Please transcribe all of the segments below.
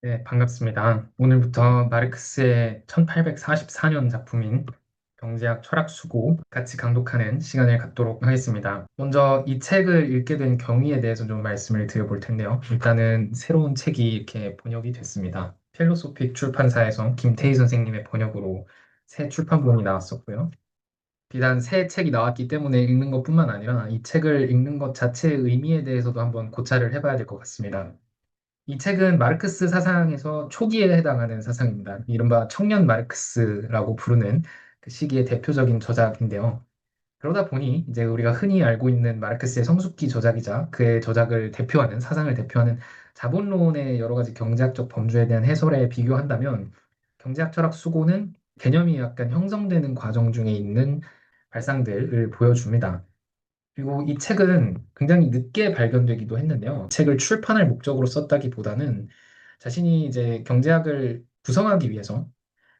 네, 반갑습니다. 오늘부터 마르크스의 1844년 작품인 경제학 철학 수고 같이 강독하는 시간을 갖도록 하겠습니다. 먼저 이 책을 읽게 된 경위에 대해서 좀 말씀을 드려볼 텐데요. 일단은 새로운 책이 이렇게 번역이 됐습니다. 필로소픽 출판사에서 김태희 선생님의 번역으로 새 출판본이 나왔었고요. 비단 새 책이 나왔기 때문에 읽는 것뿐만 아니라 이 책을 읽는 것 자체의 의미에 대해서도 한번 고찰을 해봐야 될 것 같습니다. 이 책은 마르크스 사상에서 초기에 해당하는 사상입니다. 이른바 청년 마르크스라고 부르는 그 시기의 대표적인 저작인데요. 그러다 보니 이제 우리가 흔히 알고 있는 마르크스의 성숙기 저작이자 그의 저작을 대표하는 사상을 대표하는 자본론의 여러 가지 경제학적 범주에 대한 해설에 비교한다면 경제학 철학 수고는 개념이 약간 형성되는 과정 중에 있는 발상들을 보여줍니다. 그리고 이 책은 굉장히 늦게 발견되기도 했는데요. 책을 출판할 목적으로 썼다기보다는 자신이 이제 경제학을 구성하기 위해서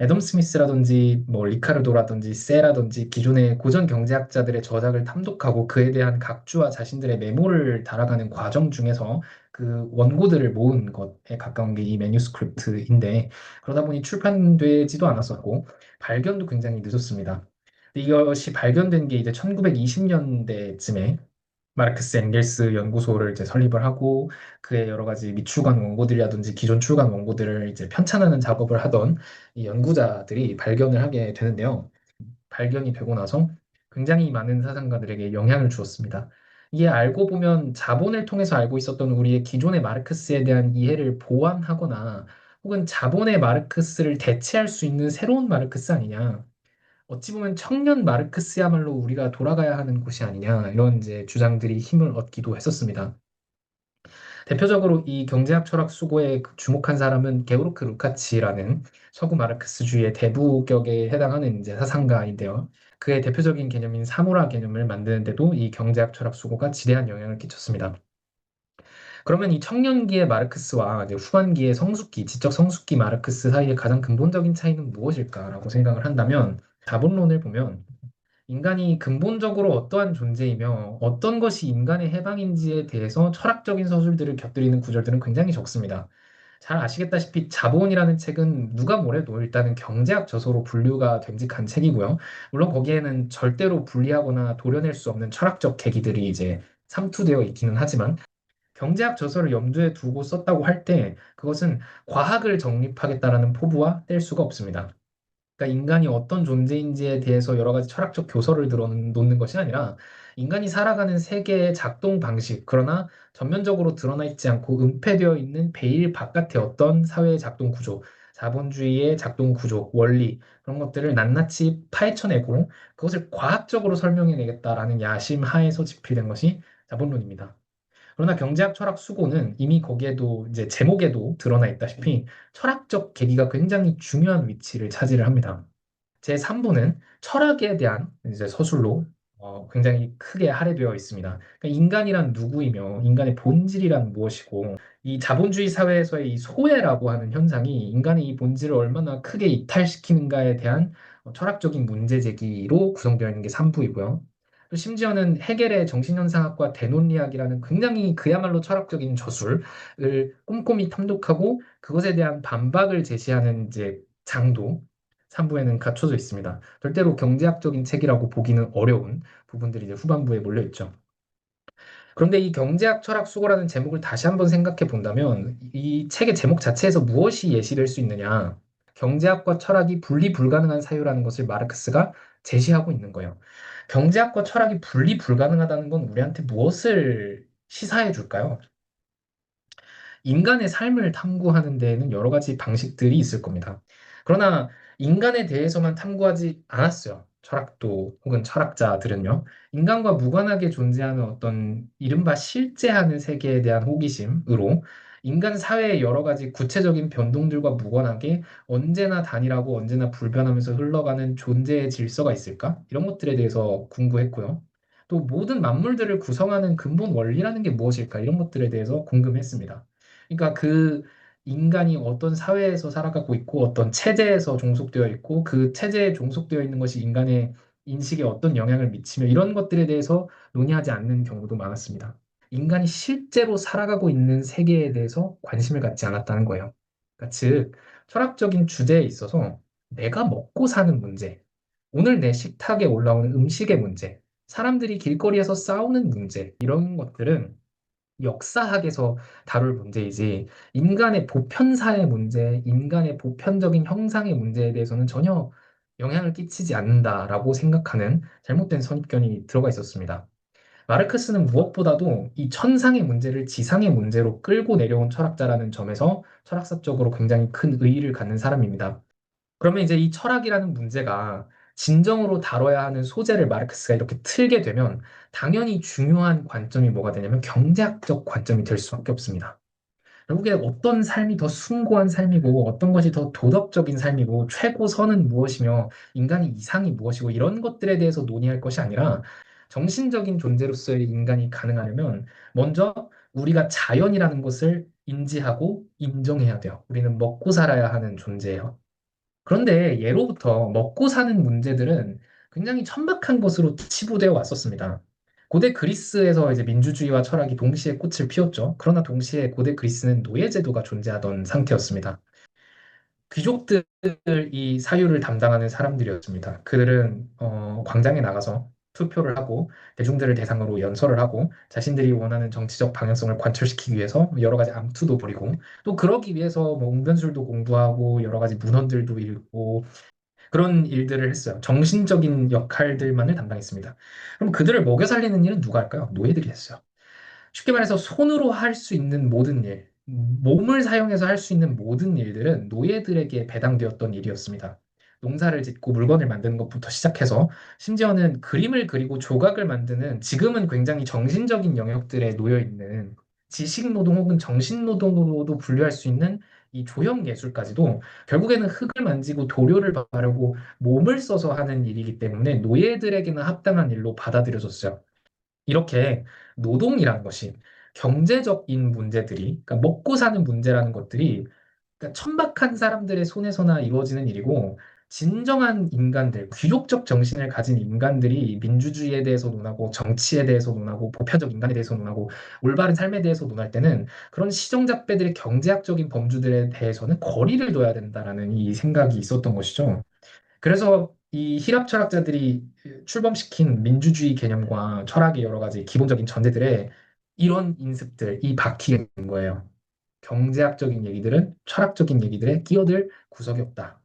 애덤 스미스라든지 뭐 리카르도라든지 세라든지 기존의 고전 경제학자들의 저작을 탐독하고 그에 대한 각주와 자신들의 메모를 달아가는 과정 중에서 그 원고들을 모은 것에 가까운 게 이 매뉴스크립트인데 그러다 보니 출판되지도 않았었고 발견도 굉장히 늦었습니다. 근데 이것이 발견된 게 이제 1920년대쯤에 마르크스 엥겔스 연구소를 이제 설립을 하고 그의 여러 가지 미출간 원고들이라든지 기존 출간 원고들을 이제 편찬하는 작업을 하던 이 연구자들이 발견을 하게 되는데요. 발견이 되고 나서 굉장히 많은 사상가들에게 영향을 주었습니다. 이게 알고 보면 자본을 통해서 알고 있었던 우리의 기존의 마르크스에 대한 이해를 보완하거나 혹은 자본의 마르크스를 대체할 수 있는 새로운 마르크스 아니냐. 어찌 보면 청년 마르크스야말로 우리가 돌아가야 하는 곳이 아니냐 이런 이제 주장들이 힘을 얻기도 했었습니다. 대표적으로 이 경제학 철학 수고에 주목한 사람은 게오르크 루카치라는 서구 마르크스주의의 대부격에 해당하는 이제 사상가인데요. 그의 대표적인 개념인 사물화 개념을 만드는데도 이 경제학 철학 수고가 지대한 영향을 끼쳤습니다. 그러면 이 청년기의 마르크스와 이제 후반기의 성숙기, 지적 성숙기 마르크스 사이의 가장 근본적인 차이는 무엇일까라고 생각을 한다면 자본론을 보면 인간이 근본적으로 어떠한 존재이며 어떤 것이 인간의 해방인지에 대해서 철학적인 서술들을 곁들이는 구절들은 굉장히 적습니다. 잘 아시겠다시피 자본이라는 책은 누가 뭐래도 일단은 경제학 저서로 분류가 됨직한 책이고요. 물론 거기에는 절대로 분리하거나 도려낼 수 없는 철학적 계기들이 이제 삼투되어 있기는 하지만 경제학 저서를 염두에 두고 썼다고 할 때 그것은 과학을 정립하겠다라는 포부와 뗄 수가 없습니다. 그러니까 인간이 어떤 존재인지에 대해서 여러 가지 철학적 교서를 들어놓는 것이 아니라 인간이 살아가는 세계의 작동 방식, 그러나 전면적으로 드러나 있지 않고 은폐되어 있는 베일 바깥의 어떤 사회의 작동 구조, 자본주의의 작동 구조, 원리, 그런 것들을 낱낱이 파헤쳐내고 그것을 과학적으로 설명해내겠다라는 야심 하에서 집필된 것이 자본론입니다. 그러나 경제학 철학 수고는 이미 거기에도 이제 제목에도 드러나 있다시피 철학적 계기가 굉장히 중요한 위치를 차지를 합니다. 제3부는 철학에 대한 이제 서술로 굉장히 크게 할애되어 있습니다. 그러니까 인간이란 누구이며 인간의 본질이란 무엇이고 이 자본주의 사회에서의 이 소외라고 하는 현상이 인간의 이 본질을 얼마나 크게 이탈시키는가에 대한 철학적인 문제 제기로 구성되어 있는 게 3부이고요. 또 심지어는 해겔의 정신현상학과 대논리학이라는 굉장히 그야말로 철학적인 저술을 꼼꼼히 탐독하고 그것에 대한 반박을 제시하는 이제 장도 3부에는 갖춰져 있습니다. 절대로 경제학적인 책이라고 보기는 어려운 부분들이 이제 후반부에 몰려 있죠. 그런데 이 경제학 철학 수고라는 제목을 다시 한번 생각해 본다면 이 책의 제목 자체에서 무엇이 예시될 수 있느냐? 경제학과 철학이 분리 불가능한 사유라는 것을 마르크스가 제시하고 있는 거예요. 경제학과 철학이 분리 불가능하다는 건 우리한테 무엇을 시사해 줄까요? 인간의 삶을 탐구하는 데에는 여러 가지 방식들이 있을 겁니다. 그러나 인간에 대해서만 탐구하지 않았어요. 철학도 혹은 철학자들은요. 인간과 무관하게 존재하는 어떤 이른바 실제하는 세계에 대한 호기심으로 인간 사회의 여러 가지 구체적인 변동들과 무관하게 언제나 단일하고 언제나 불변하면서 흘러가는 존재의 질서가 있을까? 이런 것들에 대해서 궁금했고요. 또 모든 만물들을 구성하는 근본 원리라는 게 무엇일까? 이런 것들에 대해서 궁금했습니다. 그러니까 그 인간이 어떤 사회에서 살아가고 있고 어떤 체제에서 종속되어 있고 그 체제에 종속되어 있는 것이 인간의 인식에 어떤 영향을 미치며 이런 것들에 대해서 논의하지 않는 경우도 많았습니다. 인간이 실제로 살아가고 있는 세계에 대해서 관심을 갖지 않았다는 거예요. 그러니까 즉, 철학적인 주제에 있어서 내가 먹고 사는 문제, 오늘 내 식탁에 올라오는 음식의 문제, 사람들이 길거리에서 싸우는 문제, 이런 것들은 역사학에서 다룰 문제이지, 인간의 보편사의 문제, 인간의 보편적인 형상의 문제에 대해서는 전혀 영향을 끼치지 않는다라고 생각하는 잘못된 선입견이 들어가 있었습니다. 마르크스는 무엇보다도 이 천상의 문제를 지상의 문제로 끌고 내려온 철학자라는 점에서 철학사적으로 굉장히 큰 의의를 갖는 사람입니다. 그러면 이제 이 철학이라는 문제가 진정으로 다뤄야 하는 소재를 마르크스가 이렇게 틀게 되면 당연히 중요한 관점이 뭐가 되냐면 경제학적 관점이 될 수밖에 없습니다. 결국에 어떤 삶이 더 숭고한 삶이고 어떤 것이 더 도덕적인 삶이고 최고선은 무엇이며 인간의 이상이 무엇이고 이런 것들에 대해서 논의할 것이 아니라 정신적인 존재로서의 인간이 가능하려면 먼저 우리가 자연이라는 것을 인지하고 인정해야 돼요. 우리는 먹고 살아야 하는 존재예요. 그런데 예로부터 먹고 사는 문제들은 굉장히 천박한 것으로 치부되어 왔었습니다. 고대 그리스에서 이제 민주주의와 철학이 동시에 꽃을 피웠죠. 그러나 동시에 고대 그리스는 노예제도가 존재하던 상태였습니다. 귀족들이 사유를 담당하는 사람들이었습니다. 그들은 광장에 나가서 투표를 하고 대중들을 대상으로 연설을 하고 자신들이 원하는 정치적 방향성을 관철시키기 위해서 여러 가지 암투도 벌이고 또 그러기 위해서 뭐 웅변술도 공부하고 여러 가지 문헌들도 읽고 그런 일들을 했어요. 정신적인 역할들만을 담당했습니다. 그럼 그들을 먹여 살리는 일은 누가 할까요? 노예들이 했어요. 쉽게 말해서 손으로 할 수 있는 모든 일, 몸을 사용해서 할 수 있는 모든 일들은 노예들에게 배당되었던 일이었습니다. 농사를 짓고 물건을 만드는 것부터 시작해서 심지어는 그림을 그리고 조각을 만드는 지금은 굉장히 정신적인 영역들에 놓여 있는 지식 노동 혹은 정신 노동으로도 분류할 수 있는 이 조형 예술까지도 결국에는 흙을 만지고 도료를 바르고 몸을 써서 하는 일이기 때문에 노예들에게는 합당한 일로 받아들여졌어요. 이렇게 노동이라는 것이 경제적인 문제들이, 그러니까 먹고 사는 문제라는 것들이 그러니까 천박한 사람들의 손에서나 이루어지는 일이고 진정한 인간들, 귀족적 정신을 가진 인간들이 민주주의에 대해서 논하고 정치에 대해서 논하고 보편적 인간에 대해서 논하고 올바른 삶에 대해서 논할 때는 그런 시정잡배들의 경제학적인 범주들에 대해서는 거리를 둬야 된다라는 이 생각이 있었던 것이죠. 그래서 이 히랍 철학자들이 출범시킨 민주주의 개념과 철학의 여러 가지 기본적인 전제들에 이런 인습들, 이 박히게 된 거예요. 경제학적인 얘기들은 철학적인 얘기들에 끼어들 구석이 없다.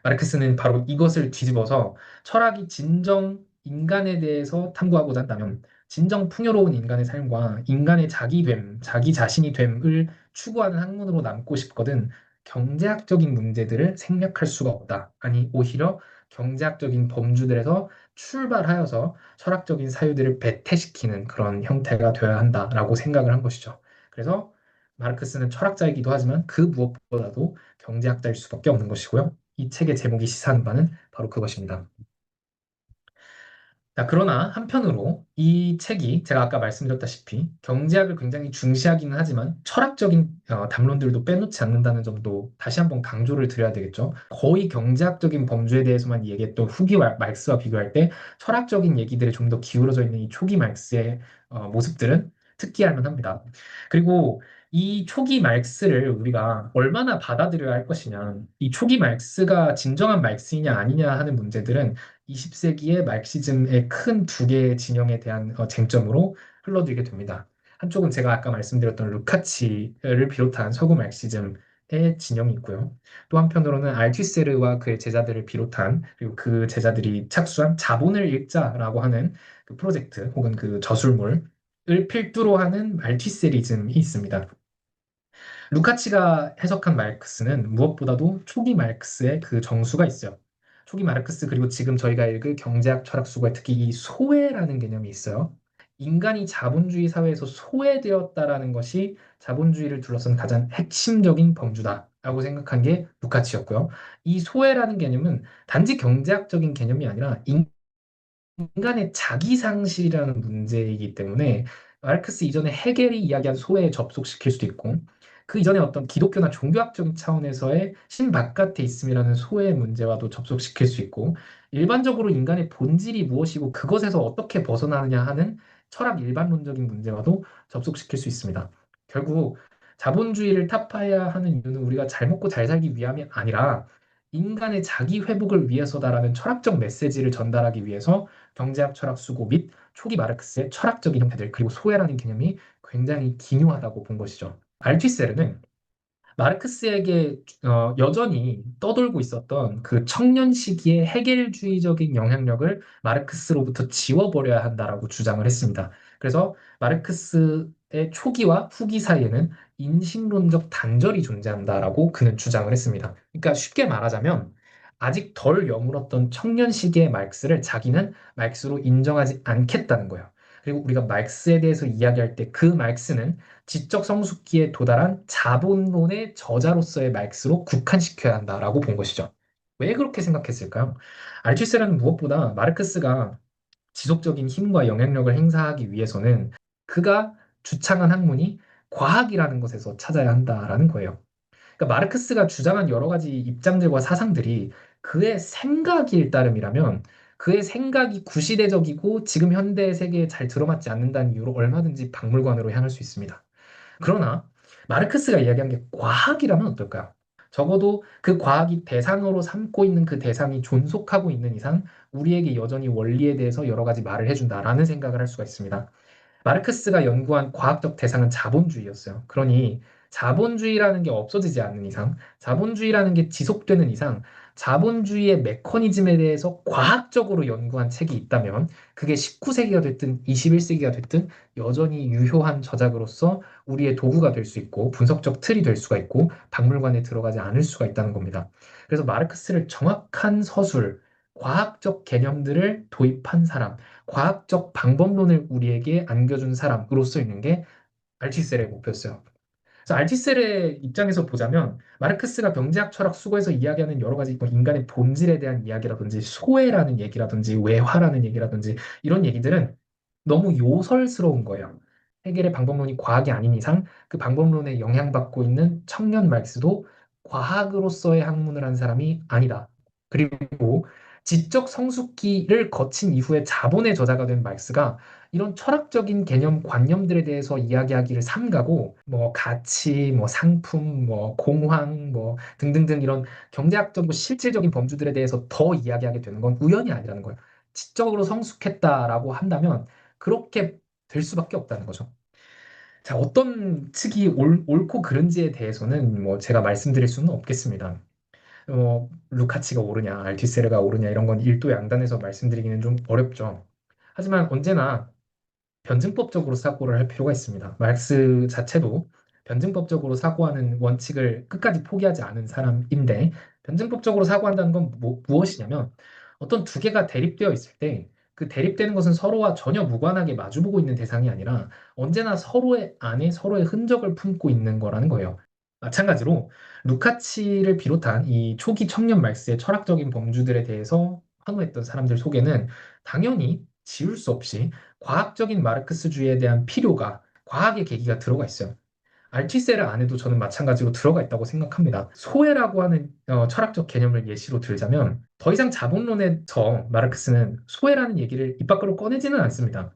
마르크스는 바로 이것을 뒤집어서 철학이 진정 인간에 대해서 탐구하고자 한다면 진정 풍요로운 인간의 삶과 인간의 자기됨, 자기 자신이 됨을 추구하는 학문으로 남고 싶거든 경제학적인 문제들을 생략할 수가 없다. 아니, 오히려 경제학적인 범주들에서 출발하여서 철학적인 사유들을 배태시키는 그런 형태가 되어야 한다라고 생각을 한 것이죠. 그래서 마르크스는 철학자이기도 하지만 그 무엇보다도 경제학자일 수밖에 없는 것이고요. 이 책의 제목이 시사하는 바는 바로 그것입니다. 자, 그러나 한편으로 이 책이 제가 아까 말씀드렸다시피 경제학을 굉장히 중시하기는 하지만 철학적인 담론들도 빼놓지 않는다는 점도 다시 한번 강조를 드려야 되겠죠. 거의 경제학적인 범주에 대해서만 얘기했던 후기 말스와 비교할 때 철학적인 얘기들에 좀 더 기울어져 있는 이 초기 말스의 모습들은 특기할 만합니다. 그리고 이 초기 말스를 우리가 얼마나 받아들여야 할 것이냐, 이 초기 말스가 진정한 말스이냐 아니냐 하는 문제들은 20세기의 말시즘의 큰 두 개의 진영에 대한 쟁점으로 흘러들게 됩니다. 한쪽은 제가 아까 말씀드렸던 루카치를 비롯한 서구 말시즘의 진영이 있고요. 또 한편으로는 알투세르와 그의 제자들을 비롯한 그리고 그 제자들이 착수한 자본을 읽자라고 하는 그 프로젝트 혹은 그 저술물을 필두로 하는 알투세리즘이 있습니다. 루카치가 해석한 마르크스는 무엇보다도 초기 마르크스의 그 정수가 있어요. 초기 마르크스 그리고 지금 저희가 읽을 경제학 철학 수고에 특히 이 소외라는 개념이 있어요. 인간이 자본주의 사회에서 소외되었다라는 것이 자본주의를 둘러싼 가장 핵심적인 범주다라고 생각한 게 루카치였고요. 이 소외라는 개념은 단지 경제학적인 개념이 아니라 인간의 자기 상실이라는 문제이기 때문에 마르크스 이전에 헤겔이 이야기한 소외에 접속시킬 수도 있고 그 이전에 어떤 기독교나 종교학적인 차원에서의 신 바깥에 있음이라는 소외의 문제와도 접속시킬 수 있고 일반적으로 인간의 본질이 무엇이고 그것에서 어떻게 벗어나느냐 하는 철학 일반론적인 문제와도 접속시킬 수 있습니다. 결국 자본주의를 타파해야 하는 이유는 우리가 잘 먹고 잘 살기 위함이 아니라 인간의 자기 회복을 위해서다라는 철학적 메시지를 전달하기 위해서 경제학 철학 수고 및 초기 마르크스의 철학적인 형태들 그리고 소외라는 개념이 굉장히 기묘하다고 본 것이죠. 알투이세르는 마르크스에게 여전히 떠돌고 있었던 그 청년 시기의 해겔주의적인 영향력을 마르크스로부터 지워버려야 한다라고 주장을 했습니다. 그래서 마르크스의 초기와 후기 사이에는 인식론적 단절이 존재한다라고 그는 주장을 했습니다. 그러니까 쉽게 말하자면 아직 덜 여물었던 청년 시기의 마르크스를 자기는 마르크스로 인정하지 않겠다는 거예요. 그리고 우리가 마르크스에 대해서 이야기할 때 그 마르크스는 지적 성숙기에 도달한 자본론의 저자로서의 마르크스로 국한시켜야 한다라고 본 것이죠. 왜 그렇게 생각했을까요? 알투세르는 무엇보다 마르크스가 지속적인 힘과 영향력을 행사하기 위해서는 그가 주창한 학문이 과학이라는 것에서 찾아야 한다라는 거예요. 그러니까 마르크스가 주장한 여러 가지 입장들과 사상들이 그의 생각일 따름이라면 그의 생각이 구시대적이고 지금 현대 세계에 잘 들어맞지 않는다는 이유로 얼마든지 박물관으로 향할 수 있습니다. 그러나 마르크스가 이야기한 게 과학이라면 어떨까요? 적어도 그 과학이 대상으로 삼고 있는 그 대상이 존속하고 있는 이상 우리에게 여전히 원리에 대해서 여러 가지 말을 해준다라는 생각을 할 수가 있습니다. 마르크스가 연구한 과학적 대상은 자본주의였어요. 그러니 자본주의라는 게 없어지지 않는 이상, 자본주의라는 게 지속되는 이상, 자본주의의 메커니즘에 대해서 과학적으로 연구한 책이 있다면 그게 19세기가 됐든 21세기가 됐든 여전히 유효한 저작으로서 우리의 도구가 될 수 있고 분석적 틀이 될 수가 있고 박물관에 들어가지 않을 수가 있다는 겁니다. 그래서 마르크스를 정확한 서술, 과학적 개념들을 도입한 사람, 과학적 방법론을 우리에게 안겨준 사람으로서 있는 게 알티셀의 목표였어요. 그래서 알티셀의 입장에서 보자면 마르크스가 경제학 철학 수고에서 이야기하는 여러 가지 뭐 인간의 본질에 대한 이야기라든지 소외라는 얘기라든지 외화라는 얘기라든지 이런 얘기들은 너무 요설스러운 거예요. 해결의 방법론이 과학이 아닌 이상 그 방법론에 영향받고 있는 청년 말스도 과학으로서의 학문을 한 사람이 아니다. 그리고 지적 성숙기를 거친 이후에 자본의 저자가 된 말스가 이런 철학적인 개념, 관념들에 대해서 이야기하기를 삼가고 뭐 가치, 뭐 상품, 뭐 공황, 뭐 등등등 이런 경제학적, 뭐 실질적인 범주들에 대해서 더 이야기하게 되는 건 우연이 아니라는 거예요. 지적으로 성숙했다라고 한다면 그렇게 될 수밖에 없다는 거죠. 자, 어떤 측이 옳고 그른지에 대해서는 뭐 제가 말씀드릴 수는 없겠습니다. 루카치가 옳으냐, 알티세르가 옳으냐 이런 건 일도양단에서 말씀드리기는 좀 어렵죠. 하지만 언제나 변증법적으로 사고를 할 필요가 있습니다. 마르크스 자체도 변증법적으로 사고하는 원칙을 끝까지 포기하지 않은 사람인데 변증법적으로 사고한다는 건 무엇이냐면 어떤 두 개가 대립되어 있을 때 그 대립되는 것은 서로와 전혀 무관하게 마주보고 있는 대상이 아니라 언제나 서로의 안에 서로의 흔적을 품고 있는 거라는 거예요. 마찬가지로 루카치를 비롯한 이 초기 청년 말스의 철학적인 범주들에 대해서 환호했던 사람들 속에는 당연히 지울 수 없이 과학적인 마르크스주의에 대한 필요가 과학의 계기가 들어가 있어요. 알티세르 안에도 저는 마찬가지로 들어가 있다고 생각합니다. 소외라고 하는 철학적 개념을 예시로 들자면 더 이상 자본론에서 마르크스는 소외라는 얘기를 입 밖으로 꺼내지는 않습니다.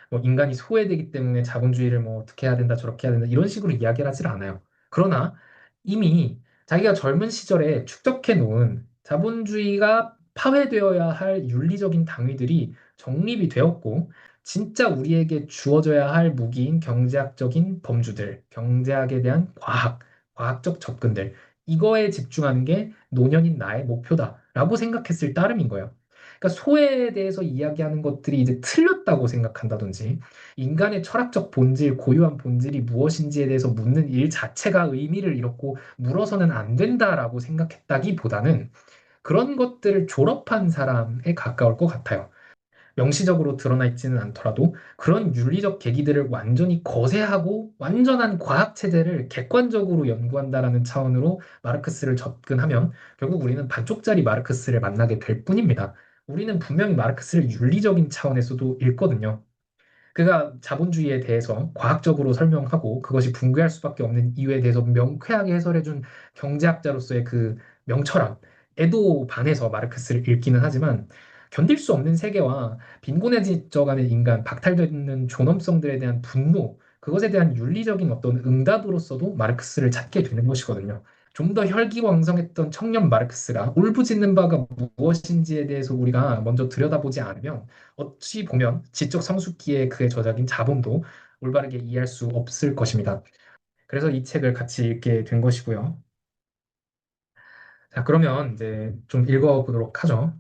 뭐 인간이 소외되기 때문에 자본주의를 뭐 어떻게 해야 된다 저렇게 해야 된다 이런 식으로 이야기를 하질 않아요. 그러나 이미 자기가 젊은 시절에 축적해 놓은 자본주의가 파괴되어야 할 윤리적인 당위들이 정립이 되었고 진짜 우리에게 주어져야 할 무기인 경제학적인 범주들, 경제학에 대한 과학, 과학적 접근들 이거에 집중하는 게 노년인 나의 목표다라고 생각했을 따름인 거예요. 그러니까 소외에 대해서 이야기하는 것들이 이제 틀렸다고 생각한다든지 인간의 철학적 본질, 고유한 본질이 무엇인지에 대해서 묻는 일 자체가 의미를 잃었고 물어서는 안 된다라고 생각했다기보다는 그런 것들을 졸업한 사람에 가까울 것 같아요. 명시적으로 드러나 있지는 않더라도 그런 윤리적 계기들을 완전히 거세하고 완전한 과학 체제를 객관적으로 연구한다라는 차원으로 마르크스를 접근하면 결국 우리는 반쪽짜리 마르크스를 만나게 될 뿐입니다. 우리는 분명히 마르크스를 윤리적인 차원에서도 읽거든요. 그가 자본주의에 대해서 과학적으로 설명하고 그것이 붕괴할 수밖에 없는 이유에 대해서 명쾌하게 해설해준 경제학자로서의 그 명철함에도 반해서 마르크스를 읽기는 하지만 견딜 수 없는 세계와 빈곤해져가는 인간, 박탈되는 존엄성들에 대한 분노, 그것에 대한 윤리적인 어떤 응답으로서도 마르크스를 찾게 되는 것이거든요. 좀 더 혈기왕성했던 청년 마르크스가 울부짖는 바가 무엇인지에 대해서 우리가 먼저 들여다보지 않으면 어찌 보면 지적 성숙기의 그의 저작인 자본도 올바르게 이해할 수 없을 것입니다. 그래서 이 책을 같이 읽게 된 것이고요. 자, 그러면 이제 좀 읽어보도록 하죠.